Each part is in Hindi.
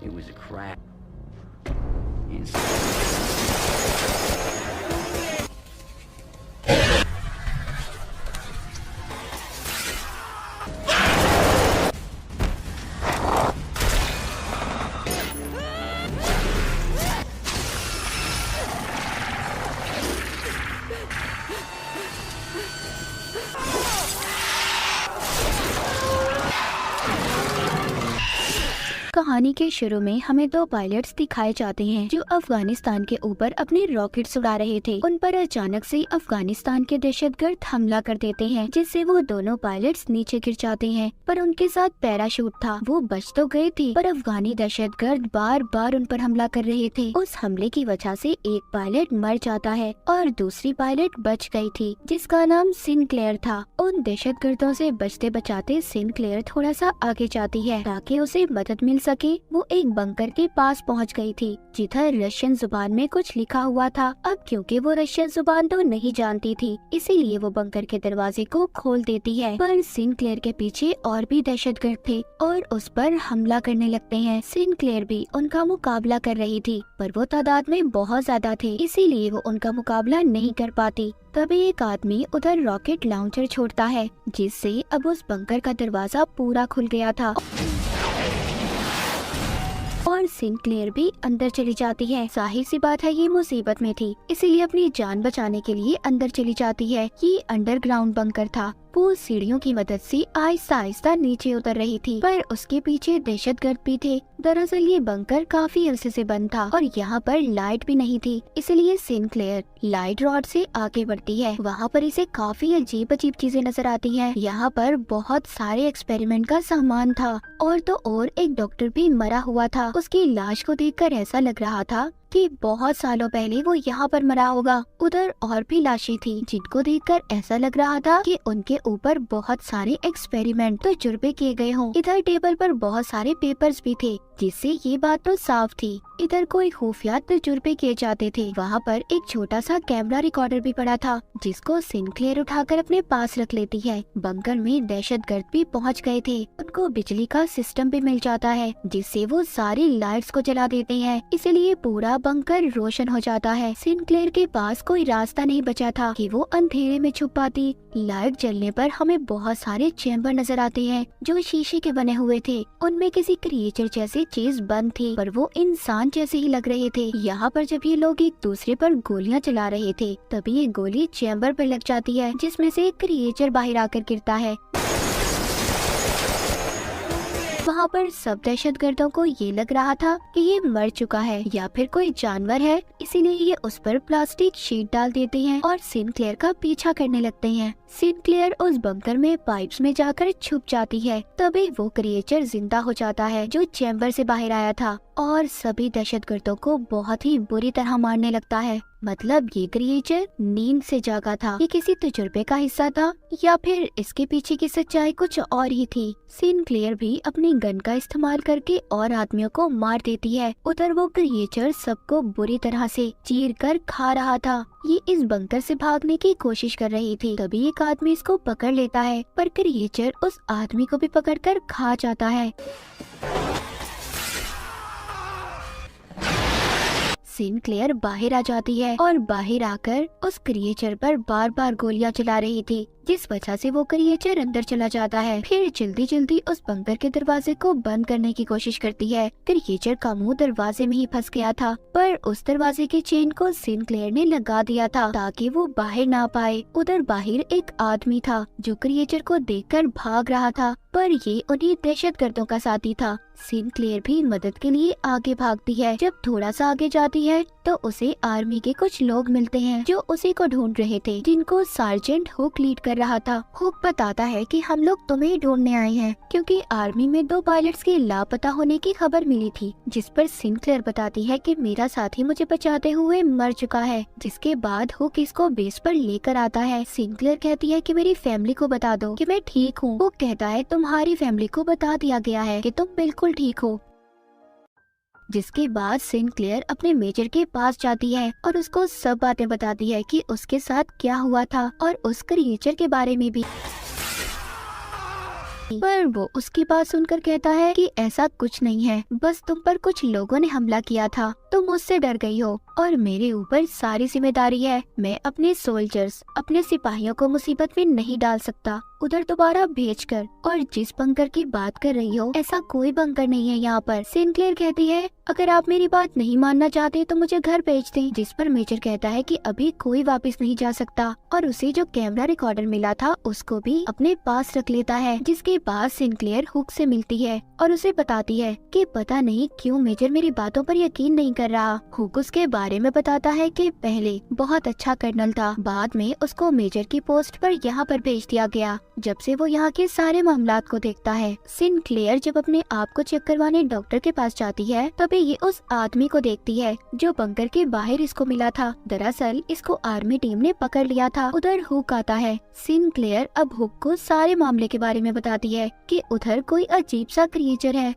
It was a crack. कहानी के शुरू में हमें दो पायलट्स दिखाए जाते हैं जो अफगानिस्तान के ऊपर अपने रॉकेट्स उड़ा रहे थे। उन पर अचानक से अफगानिस्तान के दहशतगर्द हमला कर देते हैं, जिससे वो दोनों पायलट्स नीचे गिर जाते हैं। पर उनके साथ पैराशूट था, वो बच तो गए थे, पर अफगानी दहशतगर्द बार बार उन पर हमला कर रहे थे। उस हमले की वजह से एक पायलट मर जाता है और दूसरी पायलट बच गई थी, जिसका नाम सिनक्लेयर था। उन दहशतगर्दों से बचते बचाते सिनक्लेयर थोड़ा सा आगे जाती है ताकि उसे मदद मिल सके। वो एक बंकर के पास पहुंच गई थी जिधर रशियन जुबान में कुछ लिखा हुआ था। अब क्योंकि वो रशियन जुबान तो नहीं जानती थी, इसीलिए वो बंकर के दरवाजे को खोल देती है। पर सिनक्लेयर के पीछे और भी दहशतगर्द थे और उस पर हमला करने लगते हैं। सिनक्लेयर भी उनका मुकाबला कर रही थी, पर वो तादाद में बहुत ज्यादा थे, इसीलिए वो उनका मुकाबला नहीं कर पाती। तभी एक आदमी उधर रॉकेट लॉन्चर छोड़ता है, जिससे अब उस बंकर का दरवाजा पूरा खुल गया था और सिनक्लेयर भी अंदर चली जाती है। जाहिर सी बात है, ये मुसीबत में थी, इसीलिए अपनी जान बचाने के लिए अंदर चली जाती है। ये अंडरग्राउंड बंकर था। वो सीढ़ियों की मदद से आहिस्ता आहिस्ता नीचे उतर रही थी, पर उसके पीछे दहशतगर्द भी थे। दरअसल ये बंकर काफी अरसे से बंद था और यहाँ पर लाइट भी नहीं थी, इसलिए सिनक्लेयर लाइट रॉड से आगे बढ़ती है। वहाँ पर इसे काफी अजीब अजीब चीजें नजर आती हैं। यहाँ पर बहुत सारे एक्सपेरिमेंट का सामान था और तो और एक डॉक्टर भी मरा हुआ था। उसकी लाश को देखकर ऐसा लग रहा था कि बहुत सालों पहले वो यहाँ पर मरा होगा। उधर और भी लाशें थी जिनको देखकर ऐसा लग रहा था कि उनके ऊपर बहुत सारे एक्सपेरिमेंट तो तजुर्बे किए गए हों। इधर टेबल पर बहुत सारे पेपर्स भी थे, जिससे ये बात तो साफ थी इधर कोई खुफिया तजुर्बे किए जाते थे। वहाँ पर एक छोटा सा कैमरा रिकॉर्डर भी पड़ा था, जिसको सिनक्लेयर उठाकर अपने पास रख लेती है। बंकर में दहशतगर्द भी पहुँच गए थे, उनको बिजली का सिस्टम भी मिल जाता है, जिससे वो सारी लाइट्स को जला देते हैं, इसीलिए पूरा बंकर रोशन हो जाता है। सिनक्लेयर के पास कोई रास्ता नहीं बचा था कि वो अंधेरे में छुप पाती। लाइट जलने पर हमें बहुत सारे चैम्बर नजर आते हैं जो शीशे के बने हुए थे। उनमें किसी क्रिएचर जैसी चीज बंद थी, पर वो इंसान जैसे ही लग रहे थे। यहाँ पर जब ये लोग एक दूसरे पर गोलियां चला रहे थे, तभी ये गोली चैम्बर पर लग जाती है, जिसमें से एक क्रिएचर बाहर आकर गिरता है। वहाँ पर सब दहशतगर्दों को ये लग रहा था कि ये मर चुका है या फिर कोई जानवर है, इसीलिए ये उस पर प्लास्टिक शीट डाल देते हैं और सिनक्लेयर का पीछा करने लगते हैं। सिनक्लेयर उस बंकर में पाइप्स में जाकर छुप जाती है। तभी वो क्रिएचर जिंदा हो जाता है जो चैम्बर से बाहर आया था और सभी दहशतगर्दों को बहुत ही बुरी तरह मारने लगता है। मतलब ये क्रिएचर नींद से जागा था, ये किसी तजुर्बे का हिस्सा था या फिर इसके पीछे की सच्चाई कुछ और ही थी। सिनक्लेयर भी अपनी गन का इस्तेमाल करके और आदमियों को मार देती है। उधर वो क्रिएचर सबको बुरी तरह से चीर कर खा रहा था। ये इस बंकर से भागने की कोशिश कर रही थी, तभी एक आदमी इसको पकड़ लेता है, पर क्रिएचर उस आदमी को भी पकड़कर खा जाता है। सिनक्लेयर बाहर आ जाती है और बाहर आकर उस क्रिएचर पर बार बार गोलियां चला रही थी, जिस वजह से वो क्रिएचर अंदर चला जाता है। फिर जल्दी जल्दी उस बंकर के दरवाजे को बंद करने की कोशिश करती है। क्रिएचर का मुंह दरवाजे में ही फंस गया था, पर उस दरवाजे के चेन को सिनक्लेयर ने लगा दिया था ताकि वो बाहर ना पाए। उधर बाहर एक आदमी था जो क्रिएचर को देखकर भाग रहा था, पर ये उन्हीं दहशतगर्दों का साथी था। सिनक्लेयर भी मदद के लिए आगे भागती है। जब थोड़ा सा आगे जाती है तो उसे आर्मी के कुछ लोग मिलते हैं जो उसी को ढूंढ रहे थे, जिनको सार्जेंट हुक लीड कर रहा था। हुक बताता है कि हम लोग तुम्हें ढूंढने आए हैं क्योंकि आर्मी में 2 पायलट्स के लापता होने की खबर मिली थी, जिस पर सिनक्लेयर बताती है कि मेरा साथी मुझे बचाते हुए मर चुका है। जिसके बाद हुक इसको बेस पर लेकर आता है। सिनक्लेयर कहती है कि मेरी फैमिली को बता दो कि मैं ठीक हूँ। हुक कहता है तुम्हारी फैमिली को बता दिया गया है कि तुम बिल्कुल ठीक हो। जिसके बाद सिनक्लेयर अपने मेजर के पास जाती है और उसको सब बातें बताती है कि उसके साथ क्या हुआ था और उस क्रिएचर के बारे में भी। पर वो उसकी बात सुनकर कहता है कि ऐसा कुछ नहीं है, बस तुम पर कुछ लोगों ने हमला किया था, तुम मुझसे डर गई हो और मेरे ऊपर सारी जिम्मेदारी है। मैं अपने सोल्जर्स, अपने सिपाहियों को मुसीबत में नहीं डाल सकता उधर दोबारा भेजकर। और जिस बंकर की बात कर रही हो, ऐसा कोई बंकर नहीं है यहाँ पर। सिनक्लेयर कहती है अगर आप मेरी बात नहीं मानना चाहते तो मुझे घर भेज दें। जिस पर मेजर कहता है कि अभी कोई वापस नहीं जा सकता और उसे जो कैमरा रिकॉर्डर मिला था उसको भी अपने पास रख लेता है। जिसके बाद सिनक्लेयर हुक से मिलती है और उसे बताती है कि पता नहीं क्यों मेजर मेरी बातों पर यकीन नहीं कर रहा। हुक उसके बारे में बताता है कि पहले बहुत अच्छा कर्नल था, बाद में उसको मेजर की पोस्ट पर यहाँ पर भेज दिया गया। जब से वो यहाँ के सारे मामलात को देखता है। सिनक्लेयर जब अपने आप को चेक करवाने डॉक्टर के पास जाती है तभी ये उस आदमी को देखती है जो बंकर के बाहर इसको मिला था। दरअसल इसको आर्मी टीम ने पकड़ लिया था। उधर हुक आता है। सिनक्लेयर अब हुक को सारे मामले के बारे में बताती है कि उधर कोई अजीब सा क्रिएचर है।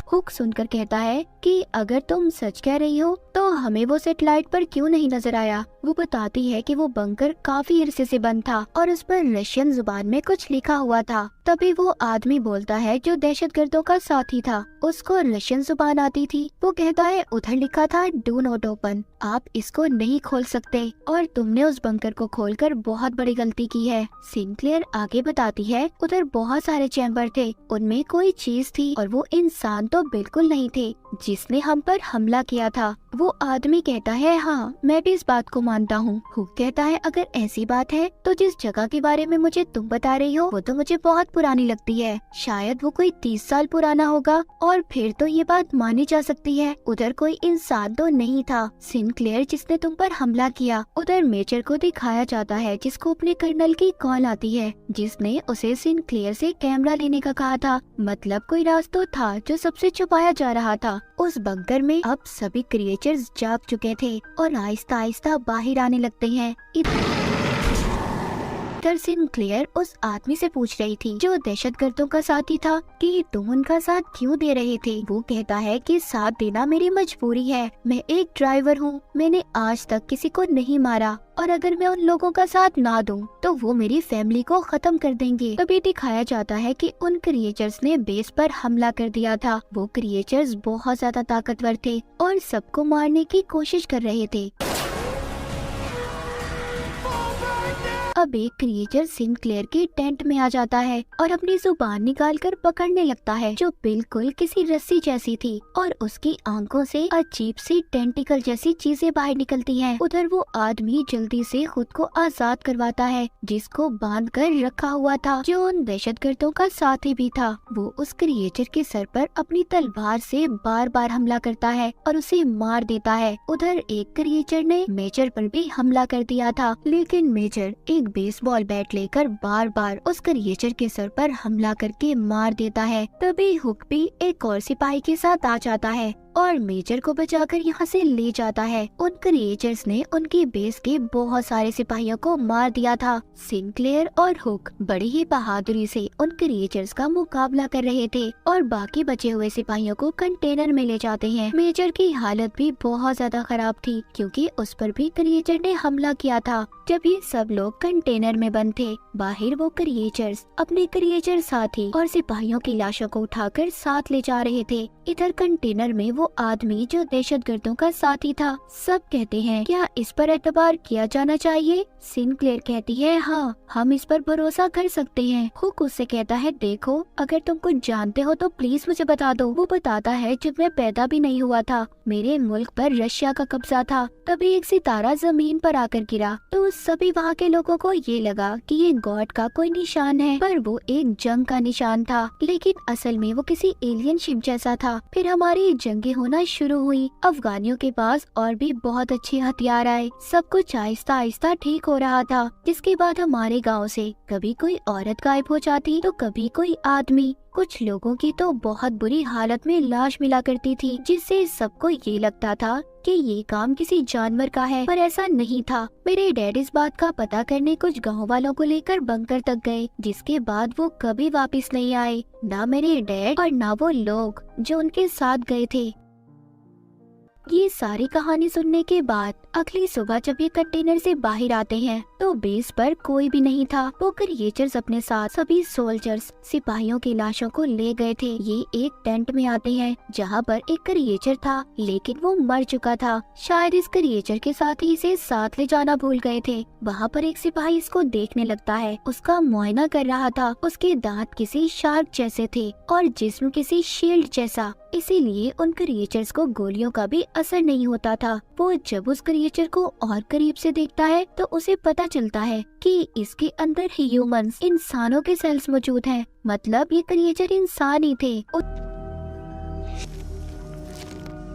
हुक सुनकर कहता है कि अगर तुम सच कह रही हो तो हमें वो सैटेलाइट पर क्यों नहीं नजर आया। वो बताती है कि वो बंकर काफी अरसे से बंद था और उस पर रशियन जुबान में कुछ लिखा हुआ था। तभी वो आदमी बोलता है जो दहशतगर्दों का साथी था, उसको रशियन जुबान आती थी। वो कहता है उधर लिखा था डू नॉट ओपन, आप इसको नहीं खोल सकते और तुमने उस बंकर को खोलकर बहुत बड़ी गलती की है। सिनक्लेयर आगे बताती है उधर बहुत सारे चैम्बर थे, उनमें कोई चीज थी और वो इंसान तो बिल्कुल नहीं थे जिसने हम पर हमला किया था। वो आदमी कहता है हाँ मैं भी इस बात को मानता हूँ। हुक कहता है अगर ऐसी बात है तो जिस जगह के बारे में मुझे तुम बता रही हो वो तो मुझे बहुत पुरानी लगती है, शायद वो कोई 30 साल पुराना होगा और फिर तो ये बात मानी जा सकती है। उधर कोई इंसान तो नहीं था सिनक्लेयर जिसने तुम पर हमला किया। उधर मेजर को दिखाया जाता है जिसको अपने कर्नल की कॉल आती है जिसने उसे सिनक्लेयर से कैमरा लेने का कहा था। मतलब कोई राज तो था जो सबसे छुपाया जा रहा था। उस बंकर में अब सभी क्रिएचर्स जाग चुके थे और आहिस्ता आहिस्ता बाहर आने लगते हैं। इधर सिनक्लेयर उस आदमी से पूछ रही थी जो दहशतगर्दों का साथी था कि तुम उनका साथ क्यों दे रहे थे। वो कहता है कि साथ देना मेरी मजबूरी है, मैं एक ड्राइवर हूँ, मैंने आज तक किसी को नहीं मारा और अगर मैं उन लोगों का साथ ना दूं तो वो मेरी फैमिली को खत्म कर देंगे। तभी दिखाया जाता है कि उन क्रिएचर्स ने बेस पर हमला कर दिया था। वो क्रिएचर्स बहुत ज्यादा ताकतवर थे और सबको मारने की कोशिश कर रहे थे। अब एक क्रिएचर सिनक्लेयर के टेंट में आ जाता है और अपनी जुबान निकालकर पकड़ने लगता है जो बिल्कुल किसी रस्सी जैसी थी और उसकी आंखों से अजीब सी टेंटिकल जैसी चीजें बाहर निकलती हैं। उधर वो आदमी जल्दी से खुद को आजाद करवाता है जिसको बांध कर रखा हुआ था जो उन दहशतगर्दों का साथी भी था। वो उस क्रिएचर के सर पर अपनी तलवार से बार बार हमला करता है और उसे मार देता है। उधर एक क्रिएचर ने मेजर पर भी हमला कर दिया था लेकिन मेजर एक बेसबॉल बैट लेकर बार बार उस क्रिएचर के सर पर हमला करके मार देता है। तभी हुक भी एक और सिपाही के साथ आ जाता है और मेजर को बचाकर यहाँ से ले जाता है। उन क्रिएचर्स ने उनकी बेस के बहुत सारे सिपाहियों को मार दिया था। सिनक्लेयर और हुक बड़ी ही बहादुरी से उन क्रिएचर्स का मुकाबला कर रहे थे और बाकी बचे हुए सिपाहियों को कंटेनर में ले जाते हैं। मेजर की हालत भी बहुत ज्यादा खराब थी क्योंकि उस पर भी क्रिएचर ने हमला किया था। जब ये सब लोग कंटेनर में बंद थे, बाहर वो क्रिएचर्स अपने क्रिएचर साथी और सिपाहियों की लाशों को उठाकर साथ ले जा रहे थे। इधर कंटेनर में वो आदमी जो दहशतगर्दों का साथी था। सब कहते हैं क्या इस पर एतबार किया जाना चाहिए। सिनक्लेयर कहती है हाँ हम इस पर भरोसा कर सकते हैं। हुक उससे कहता है देखो अगर तुम कुछ जानते हो तो प्लीज मुझे बता दो। वो बताता है जब मैं पैदा भी नहीं हुआ था मेरे मुल्क पर रशिया का कब्जा था, तभी एक सितारा जमीन पर आकर गिरा तो सभी वहाँ के लोगों को ये लगा कि ये गॉड का कोई निशान है, पर वो एक जंग का निशान था लेकिन असल में वो किसी एलियन शिप जैसा था। फिर हमारी जंगें होना शुरू हुई, अफगानियों के पास और भी बहुत अच्छे हथियार आए, सब कुछ आहिस्ता आहिस्ता ठीक हो रहा था। जिसके बाद हमारे गांव से कभी कोई औरत गायब हो जाती तो कभी कोई आदमी, कुछ लोगों की तो बहुत बुरी हालत में लाश मिला करती थी जिससे सबको ये लगता था कि ये काम किसी जानवर का है, पर ऐसा नहीं था। मेरे डैड इस बात का पता करने कुछ गांव वालों को लेकर बंकर तक गए जिसके बाद वो कभी वापस नहीं आए, ना मेरे डैड और ना वो लोग जो उनके साथ गए थे। ये सारी कहानी सुनने के बाद अगली सुबह जब ये कंटेनर से बाहर आते हैं तो तो बेस पर कोई भी नहीं था। वो क्रिएचर्स अपने साथ सभी सोल्जर्स सिपाहियों की लाशों को ले गए थे। ये एक टेंट में आते हैं जहाँ पर एक क्रिएचर था, लेकिन वो मर चुका था। शायद इस क्रिएचर के साथ ही इसे साथ ले जाना भूल गए थे। वहाँ पर एक सिपाही इसको देखने लगता है, उसका मुआयना कर रहा था। उसके दांत किसी शार्क जैसे थे और जिस्म किसी शील्ड जैसा, इसीलिए उन क्रिएचर्स को गोलियों का भी असर नहीं होता था। वो जब उस क्रिएचर को और करीब से देखता है तो उसे पता चलता है कि इसके अंदर ह्यूमंस इंसानों के सेल्स मौजूद हैं। मतलब ये क्रिएचर इंसान ही थे।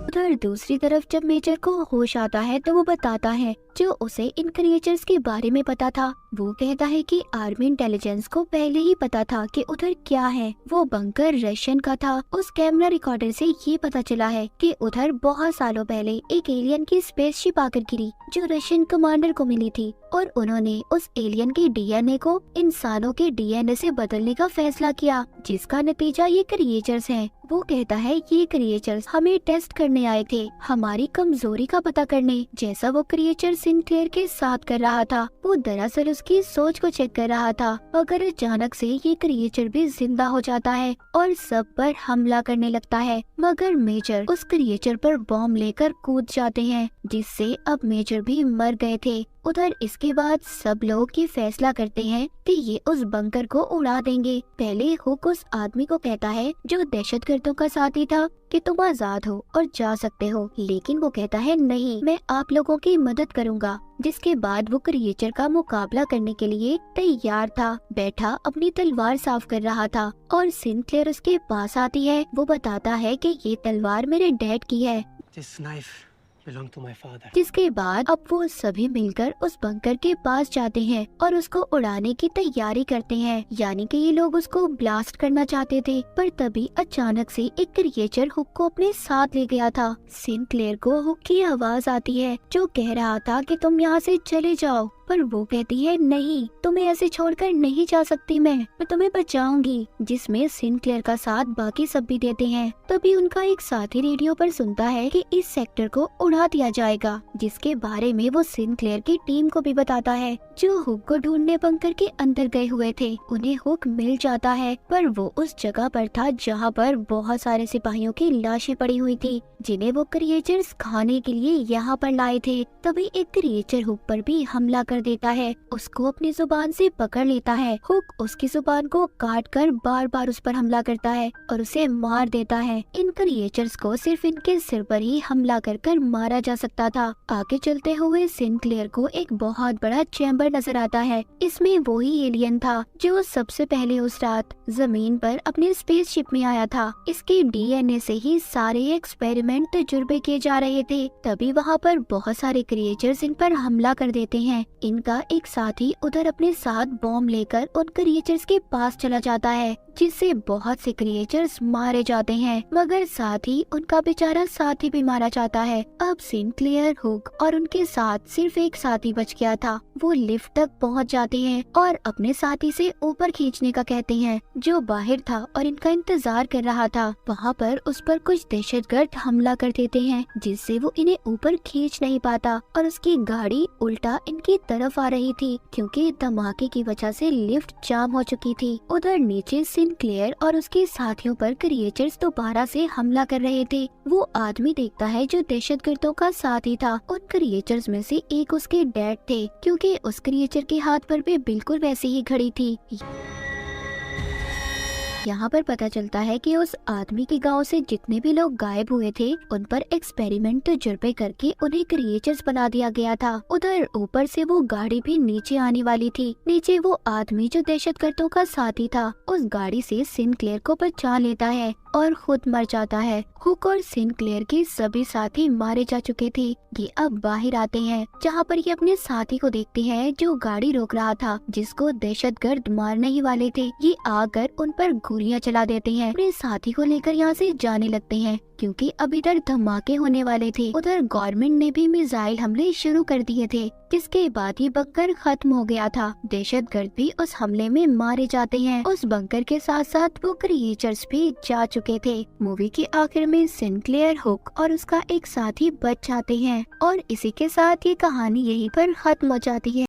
उधर दूसरी तरफ जब मेजर को होश आता है तो वो बताता है जो उसे इन क्रिएचर्स के बारे में पता था। वो कहता है कि आर्मी इंटेलिजेंस को पहले ही पता था कि उधर क्या है। वो बंकर रशियन का था। उस कैमरा रिकॉर्डर से ये पता चला है कि उधर बहुत सालों पहले एक एलियन की स्पेसशिप आकर गिरी जो रशियन कमांडर को मिली थी, और उन्होंने उस एलियन के डीएनए को इंसानों के डीएनए से बदलने का फैसला किया, जिसका नतीजा ये क्रिएचर्स हैं। वो कहता है ये क्रिएचर्स हमें टेस्ट करने आए थे, हमारी कमजोरी का पता करने, जैसा वो क्रिएचर सिंक्लेयर के साथ कर रहा था। वो दरअसल उसकी सोच को चेक कर रहा था। अगर अचानक से ये क्रिएचर भी जिंदा हो जाता है और सब पर हमला करने लगता है, मगर मेजर उस क्रिएचर पर बॉम्ब लेकर कूद जाते हैं, जिससे अब मेजर भी मर गए थे। उधर इसके बाद सब लोग ये फैसला करते हैं कि ये उस बंकर को उड़ा देंगे। पहले हुक उस आदमी को कहता है जो दहशतगर्दों का साथी था कि तुम आजाद हो और जा सकते हो, लेकिन वो कहता है नहीं, मैं आप लोगों की मदद करूंगा। जिसके बाद वो क्रिएचर का मुकाबला करने के लिए तैयार था। बैठा अपनी तलवार साफ कर रहा था और सिंक्लेयर उसके पास आती है। वो बताता है कि ये तलवार मेरे डैड की है। belong to my father. जिसके बाद अब वो सभी मिलकर उस बंकर के पास जाते हैं और उसको उड़ाने की तैयारी करते हैं। यानी कि ये लोग उसको ब्लास्ट करना चाहते थे, पर तभी अचानक से एक क्रिएचर हुक को अपने साथ ले गया था। सिंक्लेयर को हुक की आवाज आती है जो कह रहा था कि तुम यहाँ से चले जाओ, पर वो कहती है नहीं, तुम्हें ऐसे छोड़कर नहीं जा सकती, मैं तुम्हें बचाऊंगी। जिसमें सिंक्लेयर का साथ बाकी सब भी देते हैं। तभी उनका एक साथी रेडियो पर सुनता है कि इस सेक्टर को उड़ा दिया जाएगा, जिसके बारे में वो सिंक्लेयर की टीम को भी बताता है जो हुक को ढूंढने बंकर के अंदर गए हुए थे। उन्हें हुक मिल जाता है, पर वो उस जगह पर था जहाँ पर बहुत सारे सिपाहियों की लाशें पड़ी हुई थी, जिन्हें वो क्रिएचर्स खाने के लिए यहाँ पर लाए थे। तभी एक क्रिएचर हुक पर भी हमला कर देता है, उसको अपनी जुबान से पकड़ लेता है। हुक उसकी जुबान को काट कर बार बार उस पर हमला करता है और उसे मार देता है। इन क्रिएचर्स को सिर्फ इनके सिर पर ही हमला कर मारा जा सकता था। आगे चलते हुए सिंक्लेयर को एक बहुत बड़ा चैम्बर नजर आता है। इसमें वही एलियन था जो सबसे पहले उस रात जमीन पर अपने स्पेसशिप में आया था। इसके डीएनए से ही सारे एक्सपेरिमेंट तजुर्बे किए जा रहे थे। तभी वहाँ पर बहुत सारे क्रिएचर्स इन पर हमला कर देते हैं। इनका एक साथी उधर अपने साथ बॉम्ब लेकर उन क्रिएचर्स के पास चला जाता है, जिससे बहुत से क्रिएचर्स मारे जाते हैं, मगर साथ ही उनका बेचारा साथी भी मारा जाता है। अब सिंक्लेयर, हुक और उनके साथ सिर्फ एक साथी बच गया था। वो लिफ्ट तक पहुंच जाते हैं और अपने साथी से ऊपर खींचने का कहते हैं, जो बाहर था और इनका इंतजार कर रहा था। वहाँ पर उस पर कुछ दहशतगर्द हमला कर देते हैं, जिससे वो इन्हें ऊपर खींच नहीं पाता और उसकी गाड़ी उल्टा इनकी तरफ आ रही थी, क्योंकि धमाके की वजह से लिफ्ट जाम हो चुकी थी। उधर नीचे सिंक्लेयर और उसके साथियों पर क्रिएचर्स दोबारा से हमला कर रहे थे। वो आदमी देखता है जो दहशतगर्दों का साथी था। उन क्रिएचर्स में से एक उसके डैड थे, क्योंकि उस क्रिएचर के हाथ पर भी बिल्कुल वैसी ही घड़ी थी। यहाँ पर पता चलता है कि उस आदमी के गांव से जितने भी लोग गायब हुए थे, उन पर एक्सपेरिमेंट तजुर्बे करके उन्हें क्रिएचर्स बना दिया गया था। उधर ऊपर से वो गाड़ी भी नीचे आने वाली थी। नीचे वो आदमी जो दहशतगर्दों का साथी था, उस गाड़ी से सिंक्लेयर को बचा लेता है और खुद मर जाता है। हुक और सिंक्लेयर के सभी साथी मारे जा चुके थे। ये अब बाहर आते हैं, जहाँ पर ये अपने साथी को देखते हैं जो गाड़ी रोक रहा था, जिसको दहशतगर्द मारने ही वाले थे। ये आकर उन पर गोलियां चला देते हैं। अपने साथी को लेकर यहाँ से जाने लगते हैं, क्योंकि अब इधर धमाके होने वाले थे। उधर गवर्नमेंट ने भी मिसाइल हमले शुरू कर दिए थे, जिसके बाद ये बंकर खत्म हो गया था। दहशतगर्द भी उस हमले में मारे जाते हैं। उस बंकर के साथ साथ वो क्रिएचर्स भी जा चुके थे। मूवी के आखिर में सिंक्लेयर, हुक और उसका एक साथी बच जाते हैं और इसी के साथ ये कहानी यहीं पर खत्म हो जाती है।